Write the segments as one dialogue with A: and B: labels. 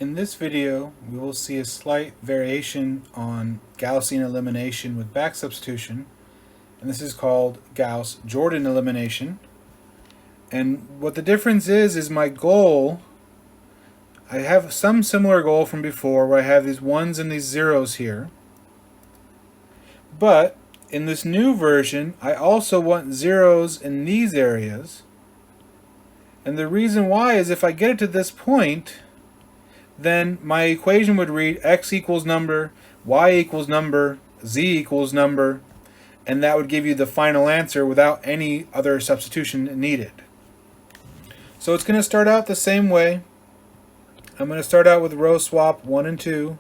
A: In this video, we will see a slight variation on Gaussian elimination with back substitution, and this is called Gauss-Jordan elimination. And what the difference is my goal, I have some similar goal from before where I have these ones and these zeros here. But in this new version, I also want zeros in these areas. And the reason why is if I get it to this point, then my equation would read x equals number, y equals number, z equals number, and that would give you the final answer without any other substitution needed. So it's going to start out the same way. I'm going to start out with row swap 1 and 2.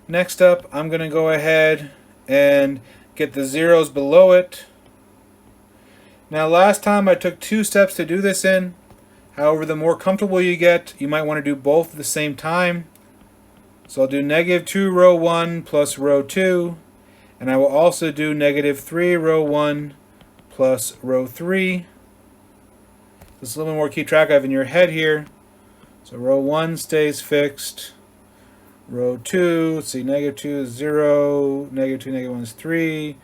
A: Next up, I'm going to go ahead and get the zeros below it. Now last time I took 2 steps to do this in. However, the more comfortable you get, you might want to do both at the same time. So I'll do -2 row 1 plus row 2. And I will also do -3 row 1 plus row 3. This is a little bit more to keep track of in your head here. So row 1 stays fixed. Row 2, let's see, -2 is 0, -2, -1 is 3,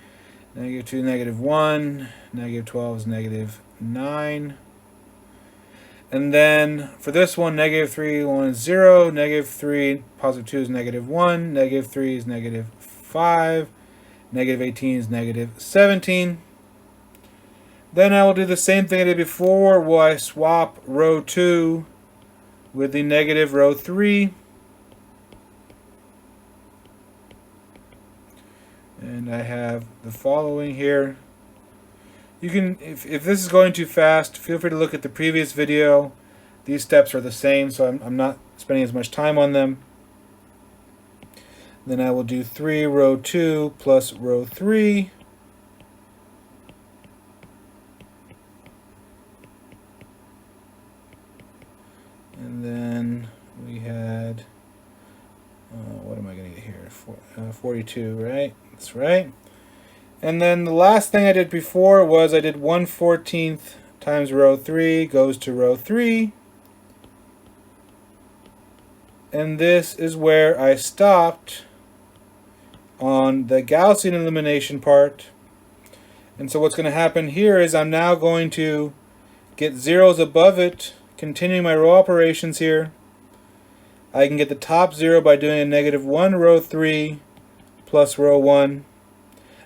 A: -2, -1, -12 is -9. And then for this one, -3, 1 is 0, -3, +2 is -1, -3 is -5, -18 is -17. Then I will do the same thing I did before, where I swap row 2 with the negative row 3. And I have the following here. You can, if this is going too fast, feel free to look at the previous video. These steps are the same, so I'm not spending as much time on them. Then I will do 3 row 2 plus row 3. And then we had, what am I going to get here? 42, right? That's right. And then the last thing I did before was I did 1/14 times row 3 goes to row 3. And this is where I stopped on the Gaussian elimination part. And so what's going to happen here is I'm now going to get zeros above it, continuing my row operations here. I can get the top 0 by doing a -1 row 3 plus row 1.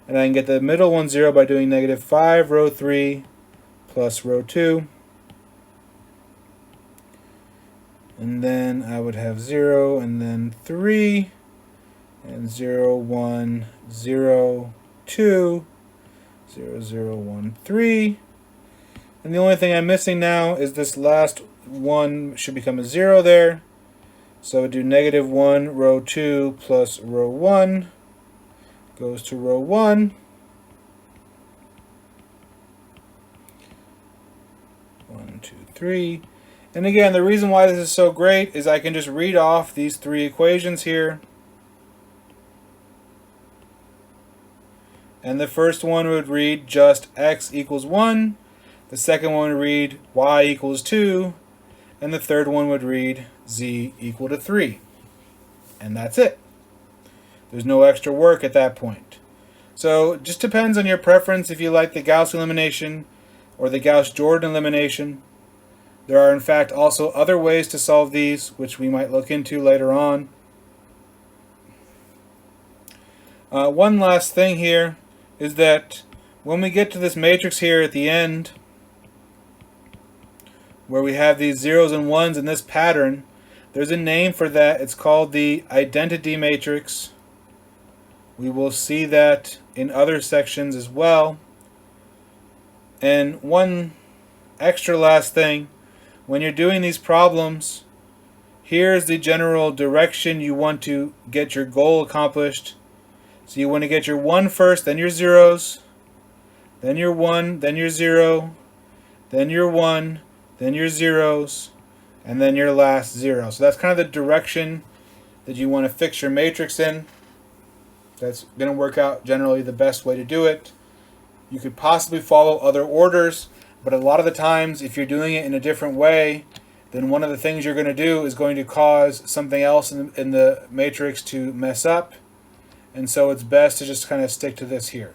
A: And I can get the middle one 0 by doing -5 row 3 plus row 2. And then I would have 0 and then 3 and 0, 1, 0, 2, 0, 0, 1, 3. And the only thing I'm missing now is this last one should become a 0 there. So I would do -1 row 2 plus row 1 goes to row 1. 1, 2, 3. And again, the reason why this is so great is I can just read off these 3 equations here. And the first one would read just x equals 1. The second one would read y equals 2. And the third one would read z equal to 3. And that's it. There's no extra work at that point. So it just depends on your preference if you like the Gauss elimination or the Gauss-Jordan elimination. There are in fact also other ways to solve these, which we might look into later on. One last thing here is that when we get to this matrix here at the end, where we have these zeros and ones in this pattern, there's a name for that. It's called the identity matrix. We will see that in other sections as well. And one extra last thing, when you're doing these problems, here's the general direction you want to get your goal accomplished. So you want to get your 1 first, then your zeros, then your 1, then your 0, then your 1, then your zeros, and then your last 0. So that's kind of the direction that you want to fix your matrix in. That's going to work out generally the best way to do it. You could possibly follow other orders. But a lot of the times, if you're doing it in a different way, then one of the things you're going to do is going to cause something else in the matrix to mess up. And so it's best to just kind of stick to this here.